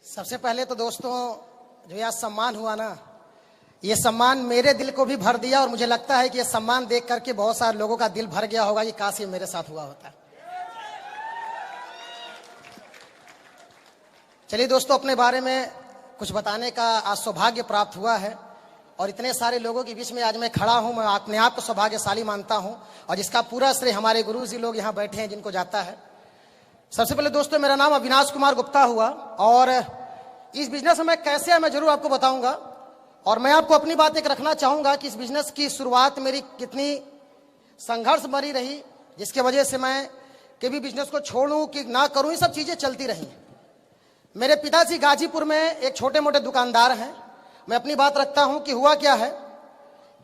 सबसे पहले तो दोस्तों जो यह सम्मान हुआ ना, ये सम्मान मेरे दिल को भी भर दिया और मुझे लगता है कि ये सम्मान देख करके बहुत सारे लोगों का दिल भर गया होगा कि काश ये मेरे साथ हुआ होता। चलिए दोस्तों, अपने बारे में कुछ बताने का आज सौभाग्य प्राप्त हुआ है और इतने सारे लोगों के बीच में आज मैं खड़ा हूं। मैं अपने आप को सौभाग्यशाली मानता हूं और जिसका पूरा श्रेय हमारे गुरु जी लोग यहाँ बैठे हैं जिनको जाता है। सबसे पहले दोस्तों, मेरा नाम अविनाश कुमार गुप्ता हुआ और इस बिजनेस में कैसे है मैं जरूर आपको बताऊंगा और मैं आपको अपनी बात एक रखना चाहूंगा कि इस बिजनेस की शुरुआत मेरी कितनी संघर्ष भरी रही, जिसके वजह से मैं कभी बिजनेस को छोड़ूं कि ना करूं, ये सब चीजें चलती रही। मेरे पिताजी गाजीपुर में एक छोटे मोटे दुकानदार हैं। मैं अपनी बात रखता हूं कि हुआ क्या है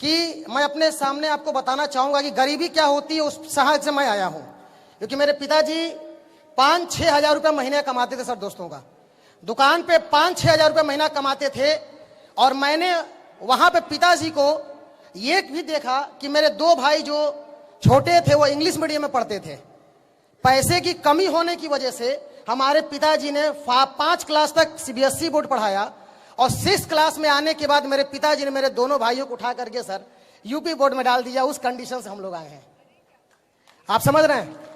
कि मैं अपने सामने आपको बताना चाहूंगा कि गरीबी क्या होती है, उस शहर से मैं आया हूं। क्योंकि मेरे पिताजी 5-6 हजार रुपये महीने कमाते थे सर। दोस्तों का दुकान पे 5-6 हजार रुपये महीना कमाते थे और मैंने वहां पे पिताजी को ये भी देखा कि मेरे 2 भाई जो छोटे थे वो इंग्लिश मीडियम में पढ़ते थे। पैसे की कमी होने की वजह से हमारे पिताजी ने 5 क्लास तक सीबीएसई बोर्ड पढ़ाया और 6 क्लास में आने के बाद मेरे पिताजी ने मेरे दोनों भाइयों को उठा करके सर यूपी बोर्ड में डाल दिया। उस कंडीशन से हम लोग आए हैं, आप समझ रहे हैं।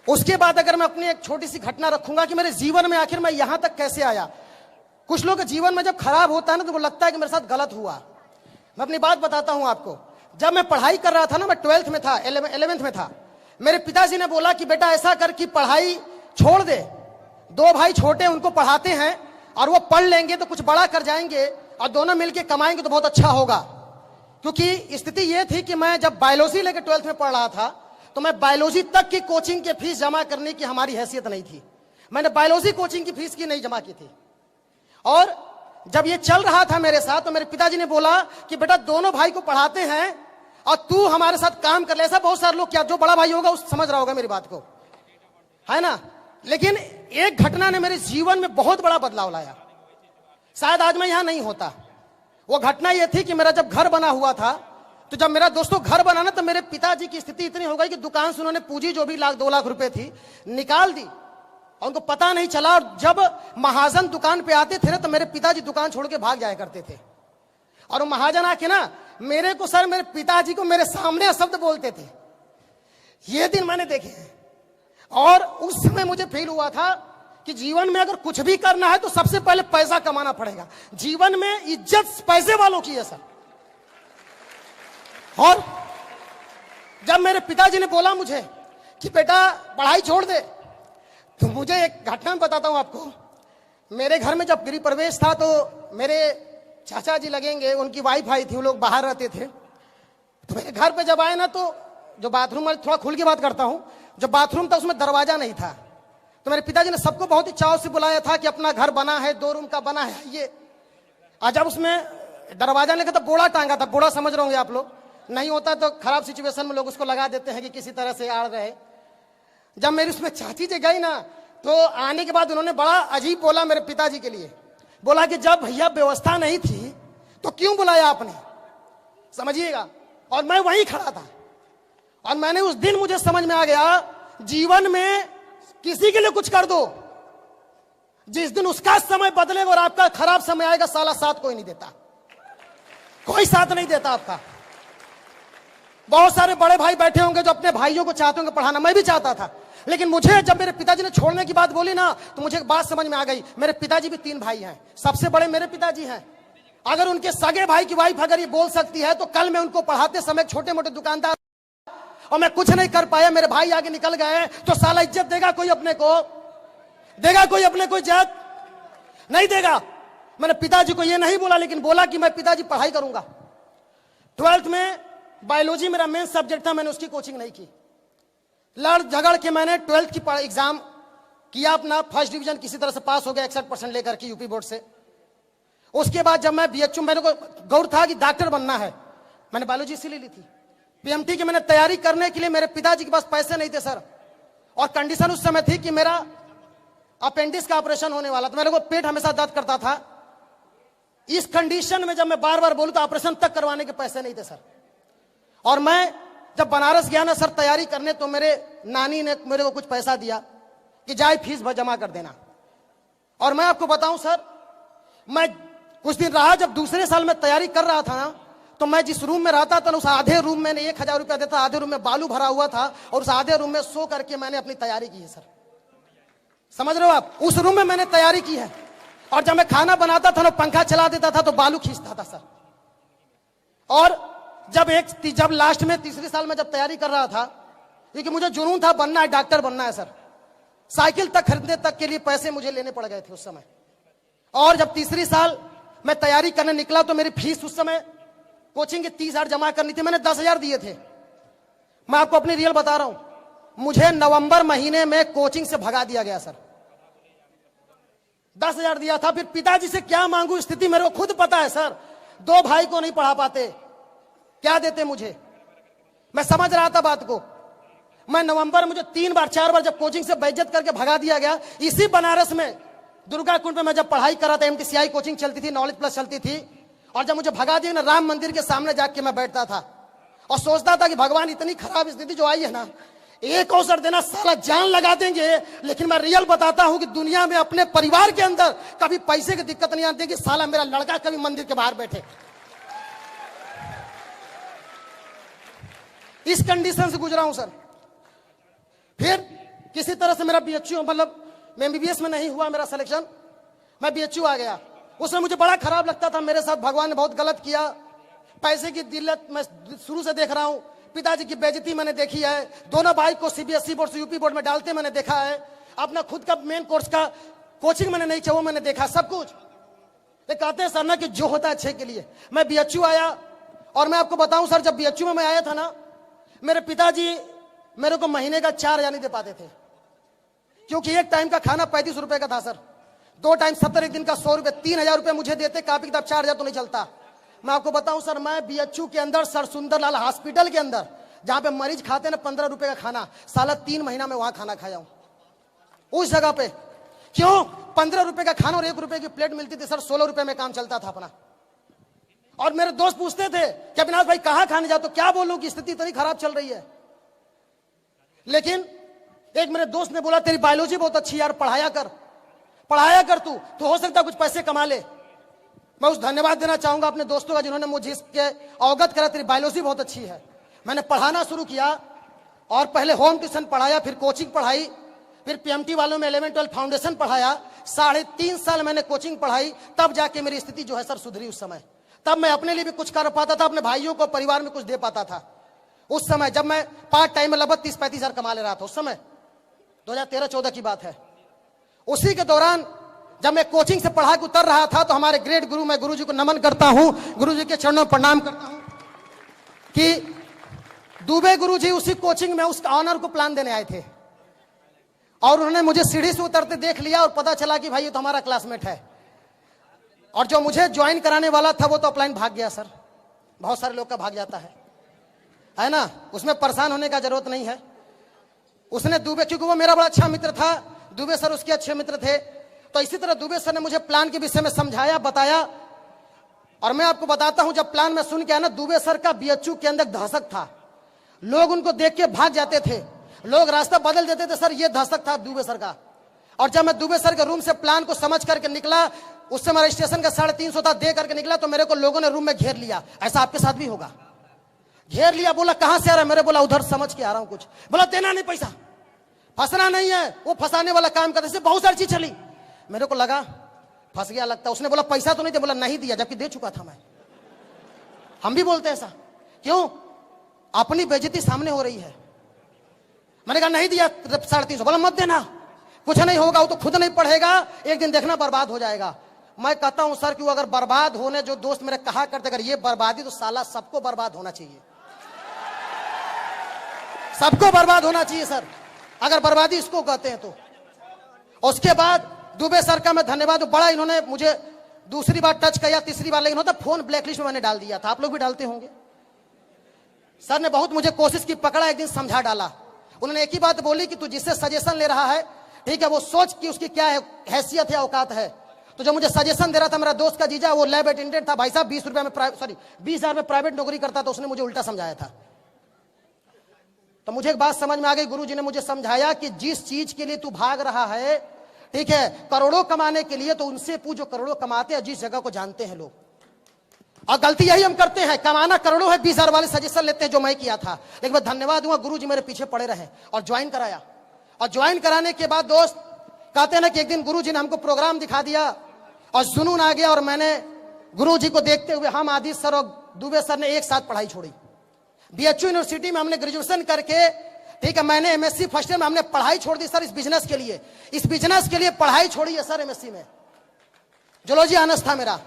उसके बाद अगर मैं अपनी एक छोटी सी घटना रखूंगा कि मेरे जीवन में आखिर मैं यहां तक कैसे आया। कुछ लोग के जीवन में जब खराब होता है ना तो वो लगता है कि मेरे साथ गलत हुआ। मैं अपनी बात बताता हूं आपको। जब मैं पढ़ाई कर रहा था ना, मैं 12th में था, 11th में था, मेरे पिताजी ने बोला कि बेटा ऐसा कर कि पढ़ाई छोड़ दे, 2 भाई छोटे उनको पढ़ाते हैं और वो पढ़ लेंगे तो कुछ बड़ा कर जाएंगे और दोनों मिलकर कमाएंगे तो बहुत अच्छा होगा। क्योंकि स्थिति ये थी कि मैं जब बायोलॉजी लेकर 12th में पढ़ रहा था तो मैं बायोलॉजी तक की कोचिंग के फीस जमा करने की हमारी हैसियत नहीं थी। मैंने बायोलॉजी कोचिंग की फीस की नहीं जमा की थी। और जब ये चल रहा था मेरे साथ तो मेरे पिताजी ने बोला कि बेटा दोनों भाई को पढ़ाते हैं और तू हमारे साथ काम कर ले। ऐसा बहुत सारे लोग, क्या जो बड़ा भाई होगा उस समझ रहा होगा मेरी बात को, है ना। लेकिन एक घटना ने मेरे जीवन में बहुत बड़ा बदलाव लाया। शायद आज मैं यहां नहीं होता। वो घटना ये थी कि मेरा जब घर बना हुआ था, तो जब मेरा दोस्तों घर बना ना तो मेरे पिताजी की स्थिति इतनी हो गई कि दुकान से उन्होंने पूंजी जो भी 1-2 लाख रुपए थी निकाल दी और उनको पता नहीं चला। और जब महाजन दुकान पे आते थे ना तो मेरे पिताजी दुकान छोड़ के भाग जाया करते थे और वो महाजन आके ना मेरे को सर मेरे पिताजी को मेरे सामने शब्द बोलते थे। ये दिन मैंने देखे हैं और उस समय मुझे फील हुआ था कि जीवन में अगर कुछ भी करना है तो सबसे पहले पैसा कमाना पड़ेगा। जीवन में इज्जत पैसे वालों की है सर। और जब मेरे पिताजी ने बोला मुझे कि बेटा पढ़ाई छोड़ दे, तो मुझे एक घटना बताता हूं आपको। मेरे घर में जब गृह प्रवेश था तो मेरे चाचा जी लगेंगे, उनकी वाइफ आई थी, वो लोग बाहर रहते थे। तो मेरे घर पे जब आए ना तो जो बाथरूम में, थोड़ा खुल के बात करता हूं, जो बाथरूम था उसमें दरवाजा नहीं था। तो मेरे पिताजी ने सबको बहुत ही चाव से बुलाया था कि अपना घर बना है, 2 रूम का बना है ये। और जब उसमें दरवाजा नहीं था तो बोड़ा टांगा था। बोड़ा समझ रहे होंगे आप लोग, नहीं होता तो खराब सिचुएशन में लोग उसको लगा देते हैं कि किसी तरह से आड़ रहे। जब मेरी उसमें चाची जी गई ना तो आने के बाद उन्होंने बड़ा अजीब बोला मेरे पिताजी के लिए। बोला कि जब भैया व्यवस्था नहीं थी तो क्यों बुलाया आपने, समझिएगा। और मैं वहीं खड़ा था और मैंने उस दिन मुझे समझ में आ गया, जीवन में किसी के लिए कुछ कर दो, जिस दिन उसका समय बदलेगा और आपका खराब समय आएगा, साला साथ कोई नहीं देता, कोई साथ नहीं देता आपका। बहुत सारे बड़े भाई बैठे होंगे जो अपने भाइयों को चाहते होंगे पढ़ाना। मैं भी चाहता था, लेकिन मुझे जब मेरे पिताजी ने छोड़ने की बात बोली ना तो मुझे एक बात समझ में आ गई। मेरे पिताजी भी 3 भाई हैं, सबसे बड़े मेरे पिताजी हैं। अगर उनके सगे भाई की वाइफ अगर ये बोल सकती है तो कल मैं उनको पढ़ाते समय छोटे मोटे दुकानदार और मैं कुछ नहीं कर पाया, मेरे भाई आगे निकल गए, तो साला इज्जत देगा कोई अपने को? देगा कोई अपने को इज्जत? नहीं देगा। मैंने पिताजी को ये नहीं बोला, लेकिन बोला कि मैं पिताजी पढ़ाई करूंगा। 12th में बायोलॉजी मेरा मेन सब्जेक्ट था, मैंने उसकी कोचिंग नहीं की। लड़ झगड़ के मैंने 12th की एग्जाम किया, अपना फर्स्ट डिवीजन किसी तरह से पास हो गया 61% लेकर के यूपी बोर्ड से। उसके बाद जब मैं बीएचयू, मेरे को गौर था कि डॉक्टर बनना है, मैंने बायोलॉजी इसीलिए ली थी। पीएमटी की मैंने तैयारी करने के लिए मेरे पिताजी के पास पैसे नहीं थे सर, और कंडीशन उस समय थी कि मेरा अपेंडिक्स का ऑपरेशन होने वाला था। मेरे को पेट हमेशा दर्द करता था। इस कंडीशन में जब मैं बार बार बोलूं तो ऑपरेशन तक करवाने के पैसे नहीं थे सर। और मैं जब बनारस गया ना सर तैयारी करने, तो मेरे नानी ने मेरे को कुछ पैसा दिया कि जाए फीस जमा कर देना। और मैं आपको बताऊं सर, मैं कुछ दिन रहा, जब दूसरे साल में तैयारी कर रहा था ना, तो मैं जिस रूम में रहता था ना, उस आधे रूम में 1,000 रुपया देता, आधे रूम में बालू भरा हुआ था, और उस आधे रूम में सो करके मैंने अपनी तैयारी की है सर। समझ रहे हो आप? उस रूम में मैंने तैयारी की है। और जब मैं खाना बनाता था ना, पंखा चला देता था तो बालू खींचता था सर। और जब लास्ट में तीसरे साल में जब तैयारी कर रहा था, क्योंकि मुझे जुनून था बनना है, डॉक्टर बनना है सर, साइकिल तक खरीदने तक के लिए पैसे मुझे लेने पड़ गए थे उस समय। और जब तीसरी साल मैं तैयारी करने निकला तो मेरी फीस उस समय कोचिंग की 30,000 जमा करनी थी, मैंने 10,000 दिए थे। मैं आपको अपनी रियल बता रहा हूं, मुझे नवंबर महीने में कोचिंग से भगा दिया गया सर। 10,000 दिया था, फिर पिताजी से क्या मांगू, स्थिति मेरे को खुद पता है सर। 2 भाई को नहीं पढ़ा पाते, क्या देते मुझे? मैं समझ रहा था बात को। मैं नवंबर, मुझे 3 बार 4 बार जब कोचिंग से बेइज्जत करके भगा दिया गया, इसी बनारस में दुर्गा कुंड में मैं जब पढ़ाई कर रहा था, MTCI कोचिंग चलती थी, नॉलेज प्लस चलती थी, और जब मुझे भगा दिया ना, राम मंदिर के सामने जाके मैं बैठता था और सोचता था कि भगवान, इतनी खराब स्थिति जो आई है ना, एक अवसर देना, साला जान लगा देंगे। लेकिन मैं रियल बताता हूं कि दुनिया में अपने परिवार के अंदर कभी पैसे की दिक्कत नहीं आती कि साला मेरा लड़का कभी मंदिर के बाहर बैठे। इस कंडीशन से गुजरा हूं सर। फिर किसी तरह से मेरा BHU, मतलब मैं MBBS में नहीं हुआ मेरा सिलेक्शन, मैं BHU आ गया। उसमें मुझे बड़ा खराब लगता था, मेरे साथ भगवान ने बहुत गलत किया। पैसे की दिल्लत मैं शुरू से देख रहा हूं, पिताजी की बेइज्जती मैंने देखी है, दोनों भाई को CBSE बोर्ड से UP बोर्ड में डालते मैंने देखा है, अपना खुद का मेन कोर्स का कोचिंग मैंने नहीं चाहिए, मैंने देखा सब कुछ। ये कहते हैं सर ना कि जो होता है अच्छे के लिए। मैं BHU आया, और मैं आपको बताऊं सर, जब BHU में मैं आया था ना, मेरे पिताजी मेरे को महीने का 4,000 नहीं दे पाते थे, क्योंकि एक टाइम का खाना 35 रुपए का था सर, 2 टाइम 70, एक दिन का 100 रुपए, 3,000 रुपए मुझे देते, कापी किताब 4,000 तो नहीं चलता। मैं आपको बताऊं सर, मैं BHU के अंदर सर सुंदरलाल हॉस्पिटल के अंदर, जहां पे मरीज खाते ना 15 रुपए का खाना, साला 3 महीना में वहां खाना खाया हूं उस जगह पे। क्यों? 15 रुपए का खाना और 1 रुपए की प्लेट मिलती थी सर, 16 रुपए में काम चलता था अपना। और मेरे दोस्त पूछते थे कि अविनाश भाई कहां खाने जाते हो, क्या बोलूं कि स्थिति इतनी खराब चल रही है। लेकिन एक मेरे दोस्त ने बोला, तेरी बायोलॉजी बहुत अच्छी यार, पढ़ाया कर तू तो हो सकता कुछ पैसे कमा ले। मैं उस धन्यवाद देना चाहूंगा अपने दोस्तों का, जिन्होंने मुझे इसके अवगत करा, तेरी बायोलॉजी बहुत अच्छी है। मैंने पढ़ाना शुरू किया, और पहले होम ट्यूशन पढ़ाया, फिर कोचिंग पढ़ाई, फिर PMT वालों में 11-12 फाउंडेशन पढ़ाया। 3.5 साल मैंने कोचिंग पढ़ाई, तब जाके मेरी स्थिति जो है सर सुधरी। उस समय तब मैं अपने लिए भी कुछ कर पाता था, अपने भाइयों को, परिवार में कुछ दे पाता था। उस समय जब मैं पार्ट टाइम में लगभग 30-35 हजार कमा ले रहा था, उस समय 2013-14 की बात है। उसी के दौरान जब मैं कोचिंग से पढ़ा के उतर रहा था, तो हमारे ग्रेट गुरु, मैं गुरुजी को नमन करता हूं, गुरुजी के चरणों में प्रणाम करता हूं, कि दुबे गुरुजी उसी कोचिंग में उस ऑनर को प्लान देने आए थे, और उन्होंने मुझे सीढ़ी से उतरते देख लिया, और पता चला कि भाई ये तो हमारा क्लासमेट है। और जो मुझे ज्वाइन कराने वाला था वो तो ऑफलाइन भाग गया सर। बहुत सारे लोग का भाग जाता है ना, उसमें परेशान होने का जरूरत नहीं है। उसने दुबे, क्योंकि वो मेरा बड़ा अच्छा मित्र था, दुबे सर उसके अच्छे मित्र थे, तो इसी तरह दुबे सर ने मुझे प्लान के विषय में समझाया, बताया। और मैं आपको बताता हूं, जब प्लान में सुन के आया ना, दुबे सर का BHU के अंदर दहशत था, लोग उनको देख के भाग जाते थे, लोग रास्ता बदल देते थे सर, ये दहशत था दुबे सर का। और जब मैं दुबे सर के रूम से प्लान को समझ करके निकला, उस समय रजिस्ट्रेशन का 350 था, दे करके निकला, तो मेरे को लोगों ने रूम में घेर लिया। ऐसा आपके साथ भी होगा? घेर लिया, बोला कहां से आ रहा है, मेरे बोला उधर समझ के आ रहा हूं कुछ। बोला देना नहीं पैसा, फंसना नहीं है, वो फंसाने वाला काम करते से बहुत सारी चीज चली। मेरे को लगा फंस गया लगता। उसने बोला पैसा तो नहीं दे, बोला नहीं दिया, जबकि दे चुका था मैं। हम भी बोलते हैं ऐसा, क्यों? अपनी बेइज्जती सामने हो रही है। मैंने कहा नहीं दिया 350, बोला मत देना, कुछ नहीं होगा, वो तो खुद नहीं पढ़ेगा, एक दिन देखना बर्बाद हो जाएगा। मैं कहता हूं सर कि वो अगर बर्बाद होने, जो दोस्त मेरे कहा करते, अगर ये बर्बादी, तो साला सबको बर्बाद होना चाहिए, सबको बर्बाद होना चाहिए सर, अगर बर्बादी इसको कहते हैं तो। उसके बाद दुबे सर का मैं धन्यवाद, बड़ा इन्होंने मुझे दूसरी बार टच किया, तीसरी बार, लेकिन होता फोन ब्लैकलिस्ट में मैंने डाल दिया था, आप लोग भी डालते होंगे। सर ने बहुत मुझे कोशिश की, पकड़ा, एक दिन समझा डाला। उन्होंने एक ही बात बोली कि तू जिससे सजेशन ले रहा है, ठीक है, वो सोच कि उसकी क्या है, हैसियत है, औकात है। तो जो मुझे सजेशन दे रहा था मेरा दोस्त का जीजा, वो लैब अटेंडेंट था भाई साहब, 20 हजार में प्राइवेट नौकरी करता था, उसने मुझे उल्टा समझाया था। तो मुझे एक बात समझ में आ गई, गुरुजी ने मुझे समझाया कि जिस चीज के लिए तू भाग रहा है, ठीक है, करोड़ों कमाने के लिए तो उनसे पूछो करोड़ों कमाते हैं जिस जगह को जानते हैं लोग। और गलती यही हम करते हैं, कमाना करोड़ों है, 20,000 वाले सजेशन लेते हैं जो मैं किया था। लेकिन मैं धन्यवाद दूंगा, गुरुजी मेरे पीछे पड़े रहे और ज्वाइन कराया। और ज्वाइन कराने के बाद दोस्त कहते हैं ना कि एक दिन गुरुजी ने हमको प्रोग्राम दिखा दिया और जुनून आ गया, और मैंने गुरुजी को देखते हुए हम आदित्य सर और दुबे सर ने एक साथ पढ़ाई छोड़ी। बीएचयू यूनिवर्सिटी में हमने ग्रेजुएशन करके, ठीक है, मैंने एमएससी फर्स्ट ईयर में हमने पढ़ाई छोड़ दी सर इस बिजनेस के लिए। इस बिजनेस के लिए पढ़ाई छोड़ी है सर एमएससी में, जूलॉजी ऑनर्स था मेरा।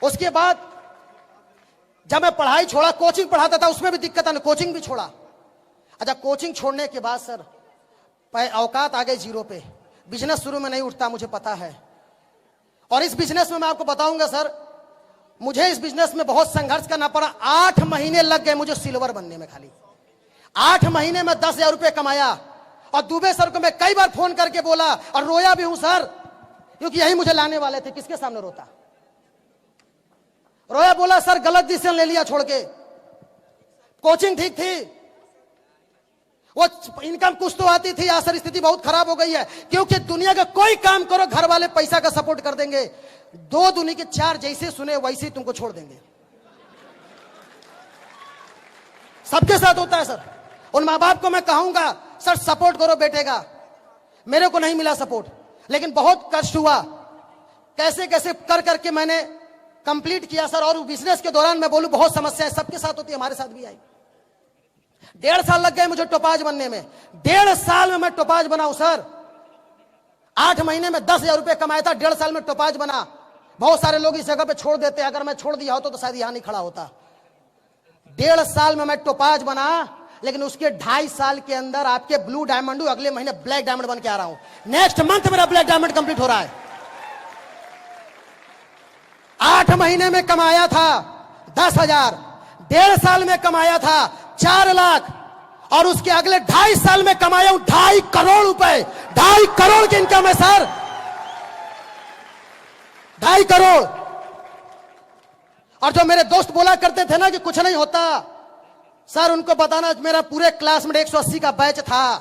उसके बाद जब मैं पढ़ाई छोड़ा, कोचिंग पढ़ाता था उसमें भी दिक्कत है, कोचिंग भी छोड़ा। अच्छा, कोचिंग छोड़ने के बाद सर औकात आ गए जीरो पे, बिजनेस शुरू में नहीं उठता, मुझे पता है। और इस बिजनेस में मैं आपको बताऊंगा सर, मुझे इस बिजनेस में बहुत संघर्ष करना पड़ा। 8 महीने लग गए मुझे सिल्वर बनने में, खाली 8 महीने में 10,000 रुपये कमाया। और दुबे सर को मैं कई बार फोन करके बोला और रोया भी हूं सर, क्योंकि यही मुझे लाने वाले थे। किसके सामने रोता? रोया, बोला सर गलत डिसीजन ले लिया छोड़ के। कोचिंग ठीक थी, वो इनकम कुछ तो आती थी, आज सर स्थिति बहुत खराब हो गई है। क्योंकि दुनिया का कोई काम करो घर वाले पैसा का सपोर्ट कर देंगे, 2 दूनी के 4 जैसे सुने वैसे ही तुमको छोड़ देंगे। सबके साथ होता है सर। उन माँ बाप को मैं कहूंगा सर सपोर्ट करो बेटे का, मेरे को नहीं मिला सपोर्ट, लेकिन बहुत कष्ट हुआ, कैसे कैसे कर करके मैंने कंप्लीट किया सर। और बिजनेस के दौरान मैं बोलूं बहुत समस्याएं सबके साथ होती है, हमारे साथ भी आई। 1.5 साल लग गए मुझे टोपाज बनने में। 1.5 साल में मैं टोपाज बनाऊं सर। 8 महीने में 10,000 रुपये कमाया था, 1.5 साल में टोपाज बना। बहुत सारे लोग इस जगह पे छोड़ देते, अगर मैं छोड़ दिया होता तो शायद यहां नहीं खड़ा होता। 1.5 साल में मैं टोपाज बना, लेकिन उसके 2.5 साल के अंदर आपके ब्लू डायमंड, अगले महीने ब्लैक डायमंड बन के आ रहा हूं। नेक्स्ट मंथ मेरा ब्लैक डायमंड कंप्लीट हो रहा है। 8 महीने में कमाया था 10,000, 1.5 साल में कमाया था 4 लाख, और उसके अगले 2.5 साल में कमाया हूं 2.5 करोड़ रुपए। 2.5 करोड़ की इनकम है सर, 2.5 करोड़। और जो मेरे दोस्त बोला करते थे ना कि कुछ नहीं होता सर, उनको बताना, मेरा पूरे क्लास में 180 का बैच था।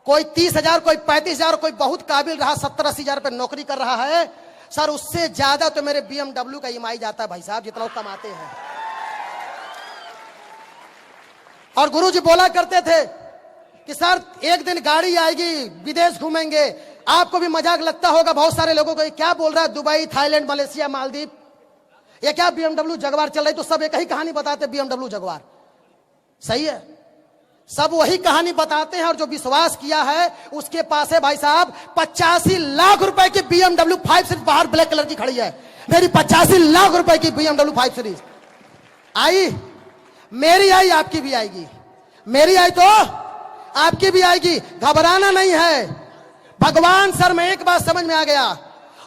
कोई 30,000, कोई 35,000, कोई बहुत काबिल रहा 70-80 हजार पे नौकरी कर रहा है सर। उससे ज्यादा तो मेरे BMW का EMI जाता है भाई साहब, जितना वो कमाते हैं। और गुरुजी बोला करते थे कि सर एक दिन गाड़ी आएगी, विदेश घूमेंगे। आपको भी मजाक लगता होगा बहुत सारे लोगों को, क्या बोल रहा है, दुबई, थाईलैंड, मलेशिया, मालदीव, ये क्या BMW जगवार चल रही? तो सब एक ही कहानी बताते, BMW जगवार। सही है, सब वही कहानी बताते हैं। और जो विश्वास किया है उसके पास है भाई साहब 85 लाख रुपए की BMW 5 सीरीज बाहर ब्लैक कलर की खड़ी है। मेरी 85 लाख रुपए की BMW 5 सीरीज आई, मेरी आई, आपकी भी आएगी। मेरी आई तो आपकी भी आएगी, घबराना नहीं है। भगवान सर में एक बात समझ में आ गया,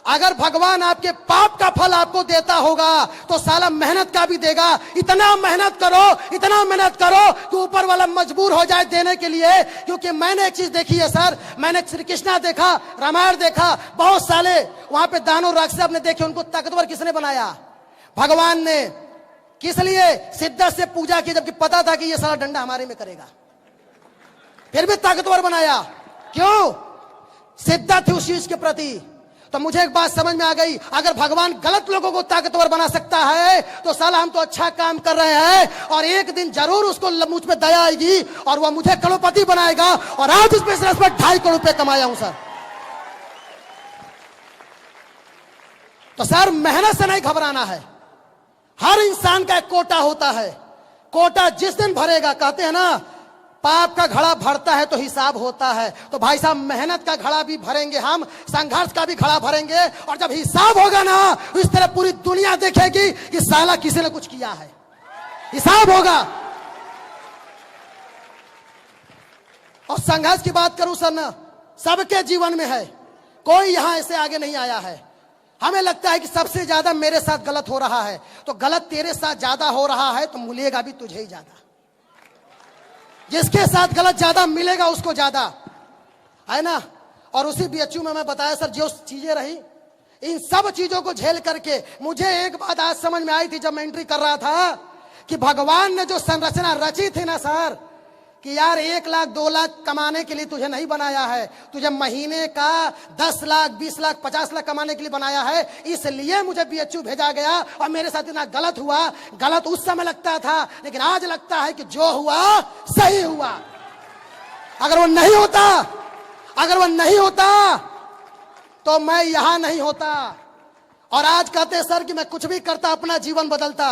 अगर भगवान आपके पाप का फल आपको देता होगा तो साला मेहनत का भी देगा। इतना मेहनत करो, इतना मेहनत करो कि ऊपर वाला मजबूर हो जाए देने के लिए। क्योंकि मैंने एक चीज देखी है सर, मैंने श्री कृष्णा देखा, रामायण देखा, बहुत साले वहां पे दानव राक्षस आपने देखे, उनको ताकतवर किसने बनाया? भगवान ने। किस लिए? शिद्दत से पूजा की, जबकि पता था कि ये साला डंडा हमारे में करेगा, फिर भी ताकतवर बनाया। क्यों? शिद्दत थी उस चीज के प्रति। तो मुझे एक बात समझ में आ गई, अगर भगवान गलत लोगों को ताकतवर बना सकता है तो साला हम तो अच्छा काम कर रहे हैं, और एक दिन जरूर उसको मुझ पे दया आएगी और वह मुझे करोड़पति बनाएगा। और आज इस बिजनेस में 2.5 करोड़ रुपए कमाया हूं सर। तो सर मेहनत से नहीं घबराना है। हर इंसान का एक कोटा होता है, कोटा जिस दिन भरेगा, कहते हैं ना पाप का घड़ा भरता है तो हिसाब होता है। तो भाई साहब मेहनत का घड़ा भी भरेंगे हम, संघर्ष का भी घड़ा भरेंगे, और जब हिसाब होगा ना तो इस तरह पूरी दुनिया देखेगी कि साला किसी ने कुछ किया है। हिसाब होगा। और संघर्ष की बात करूं सर ना, सबके जीवन में है, कोई यहां ऐसे आगे नहीं आया है। हमें लगता है कि सबसे ज्यादा मेरे साथ गलत हो रहा है, तो गलत तेरे साथ ज्यादा हो रहा है तो मिलेगा भी तुझे ही ज्यादा। जिसके साथ गलत ज्यादा मिलेगा उसको ज्यादा, है ना। और उसी बीएचयू में मैं बताया सर, जो चीजें रही, इन सब चीजों को झेल करके मुझे एक बात आज समझ में आई थी जब मैं एंट्री कर रहा था, कि भगवान ने जो संरचना रची थी ना सर, कि यार 1 लाख 2 लाख कमाने के लिए तुझे नहीं बनाया है, तुझे महीने का 10 लाख 20 लाख 50 लाख कमाने के लिए बनाया है, इसलिए मुझे बीएचयू भेजा गया और मेरे साथ इतना गलत हुआ। गलत उस समय लगता था, लेकिन आज लगता है कि जो हुआ सही हुआ। अगर वो नहीं होता तो मैं यहां नहीं होता। और आज कहते सर कि मैं कुछ भी करता अपना जीवन बदलता।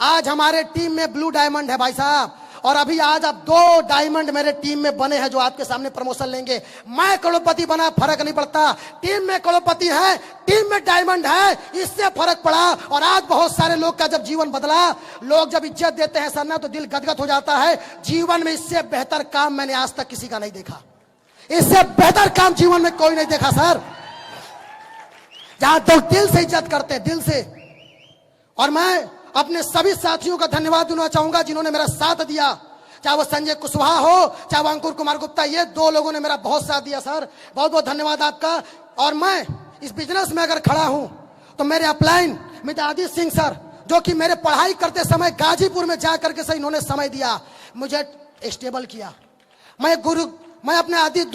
आज हमारे टीम में ब्लू डायमंड है भाई साहब, और अभी आज अब 2 डायमंड मेरे टीम में बने हैं जो आपके सामने प्रमोशन लेंगे। मैं करोड़पति बना, फर्क नहीं पड़ता। टीम में करोड़पति है, टीम में डायमंड है, इससे फर्क पड़ा। और आज बहुत सारे लोग का जब जीवन बदला, लोग जब इज्जत देते हैं सर ना, तो दिल गदगद हो जाता है। जीवन में इससे बेहतर काम मैंने आज तक किसी का नहीं देखा। इससे बेहतर काम जीवन में कोई नहीं देखा सर, जहां तो दिल से इज्जत करते हैं, दिल से। और मैं अपने सभी साथियों का धन्यवाद देना चाहूंगा जिन्होंने मेरा साथ दिया, चाहे वो संजय कुशवाहा हो, चाहे वो अंकुर कुमार गुप्ता, ये 2 लोगों ने मेरा बहुत साथ दिया सर। बहुत बहुत धन्यवाद आपका। और मैं इस बिजनेस में अगर खड़ा हूं तो मेरे upline mister Aditya Singh sir, जो कि मेरे पढ़ाई करते समय गाजीपुर में जाकर के सर इन्होंने समय दिया, मुझे स्टेबल किया। मैं अपने आदित्य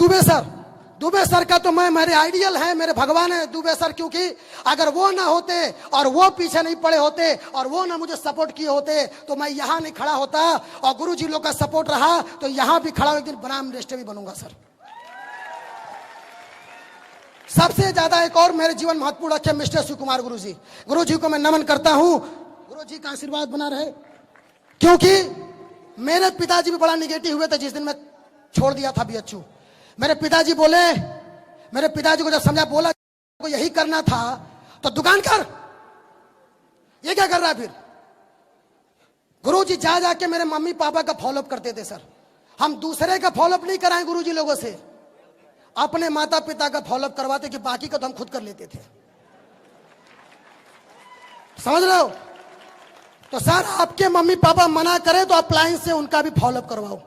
दुबे सर का तो मेरे आइडियल है, मेरे भगवान है दुबे सर, क्योंकि अगर वो ना होते और वो पीछे नहीं पड़े होते और वो ना मुझे सपोर्ट किए होते तो मैं यहां नहीं खड़ा होता। और गुरुजी लोग का सपोर्ट रहा तो यहां भी खड़ा, एक दिन बनाम रेस्टे भी बनूंगा सर। सबसे ज्यादा एक और मेरे जीवन महत्वपूर्ण रखे मिस्टर शिव कुमार गुरुजी को मैं नमन करता हूं। गुरुजी का आशीर्वाद बना रहे, क्योंकि मेरे पिताजी भी बड़ा निगेटिव हुए थे जिस दिन मैं छोड़ दिया था बीएचयू। मेरे पिताजी को जब समझा, बोला को यही करना था तो दुकान कर, ये क्या कर रहा है फिर। गुरुजी जा जाके मेरे मम्मी पापा का फॉलोअप करते थे सर। हम दूसरे का फॉलोअप नहीं कराएं गुरुजी लोगों से, अपने माता पिता का फॉलोअप करवाते कि बाकी का तो हम खुद कर लेते थे। समझ रहे हो? तो सर आपके मम्मी पापा मना करें तो अप्लायंस से उनका भी फॉलोअप करवाओ,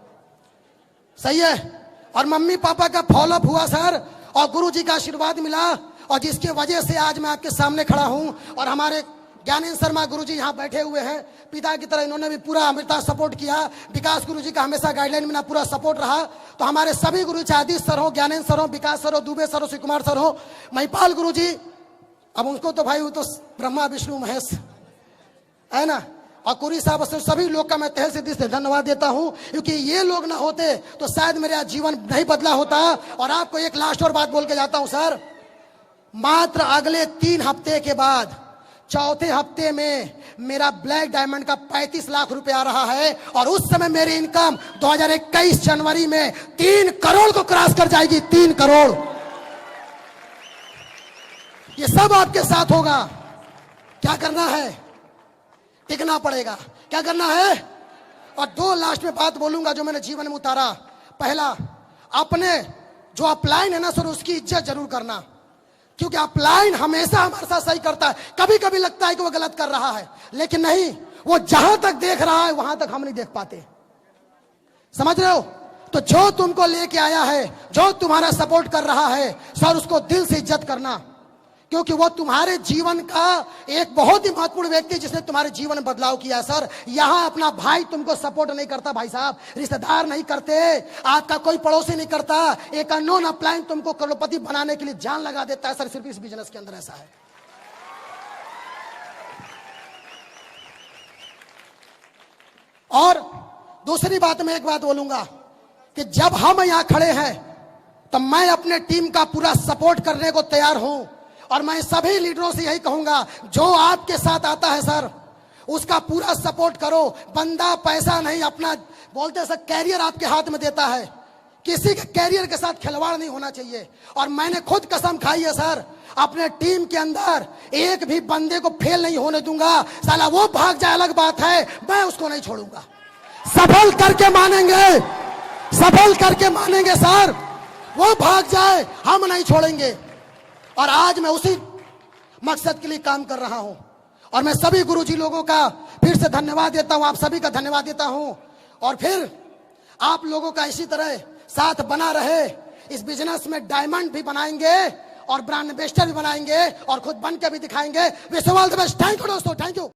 सही है। और मम्मी पापा का फॉलोअप हुआ सर, और गुरुजी का आशीर्वाद मिला, और जिसके वजह से आज मैं आपके सामने खड़ा हूं। और हमारे ज्ञानेंद्र शर्मा गुरुजी यहां बैठे हुए हैं, पिता की तरह इन्होंने भी पूरा अमृता सपोर्ट किया। विकास गुरुजी का हमेशा गाइडलाइन में ना पूरा सपोर्ट रहा। तो हमारे सभी गुरु, चाहे आदित्य सर हो, ज्ञानेंद्र सर हो, विकास सर हो, दुबे सर हो, शिव कुमार सर हो, महिपाल गुरुजी, अब उनको तो भाई वो तो ब्रह्मा विष्णु महेश है ना, और कुरी साहब, सभी लोग का मैं तहे से दिल से धन्यवाद देता हूं, क्योंकि ये लोग ना होते तो शायद मेरा जीवन नहीं बदला होता। और आपको एक लास्ट और बात बोल के जाता हूं सर, मात्र अगले 3 हफ्ते के बाद चौथे हफ्ते में मेरा ब्लैक डायमंड का 35 लाख रुपए आ रहा है, और उस समय मेरी इनकम 2021 जनवरी में 3 करोड़ को क्रॉस कर जाएगी। 3 करोड़, ये सब आपके साथ होगा। क्या करना है? टिकना पड़ेगा। क्या करना है? और 2 लास्ट में बात बोलूंगा जो मैंने जीवन में उतारा। पहला, अपने जो अपलाइन है ना सर, उसकी इज्जत जरूर करना, क्योंकि अपलाइन हमेशा हमारे साथ सही करता है। कभी कभी लगता है कि वो गलत कर रहा है, लेकिन नहीं, वो जहां तक देख रहा है वहां तक हम नहीं देख पाते। समझ रहे हो? तो जो तुमको लेके आया है, जो तुम्हारा सपोर्ट कर रहा है सर, उसको दिल से इज्जत करना, क्योंकि वो तुम्हारे जीवन का एक बहुत ही महत्वपूर्ण व्यक्ति जिसने तुम्हारे जीवन में बदलाव किया है सर। यहां अपना भाई तुमको सपोर्ट नहीं करता भाई साहब, रिश्तेदार नहीं करते, आपका कोई पड़ोसी नहीं करता, एक अननोन अपलाइन तुमको करोड़पति बनाने के लिए जान लगा देता है सर। सिर्फ इस बिजनेस के अंदर ऐसा है। और दूसरी बात, मैं एक बात बोलूंगा कि जब हम यहां खड़े हैं तो मैं अपने टीम का पूरा सपोर्ट करने को तैयार हूं। और मैं सभी लीडरों से यही कहूंगा, जो आपके साथ आता है सर, उसका पूरा सपोर्ट करो। बंदा पैसा नहीं, अपना बोलते सर कैरियर आपके हाथ में देता है, किसी के कैरियर के साथ खिलवाड़ नहीं होना चाहिए। और मैंने खुद कसम खाई है सर, अपने टीम के अंदर एक भी बंदे को फेल नहीं होने दूंगा। साला वो भाग जाए अलग बात है, मैं उसको नहीं छोड़ूंगा। सफल करके मानेंगे सर, वो भाग जाए हम नहीं छोड़ेंगे। और आज मैं उसी मकसद के लिए काम कर रहा हूं। और मैं सभी गुरुजी लोगों का फिर से धन्यवाद देता हूं, आप सभी का धन्यवाद देता हूं। और फिर आप लोगों का इसी तरह साथ बना रहे। इस बिजनेस में डायमंड भी बनाएंगे और ब्रांड एम्बेसडर भी बनाएंगे और खुद बन के भी दिखाएंगे। Wish you all the best. Thank you दोस्तों, थैंक यू।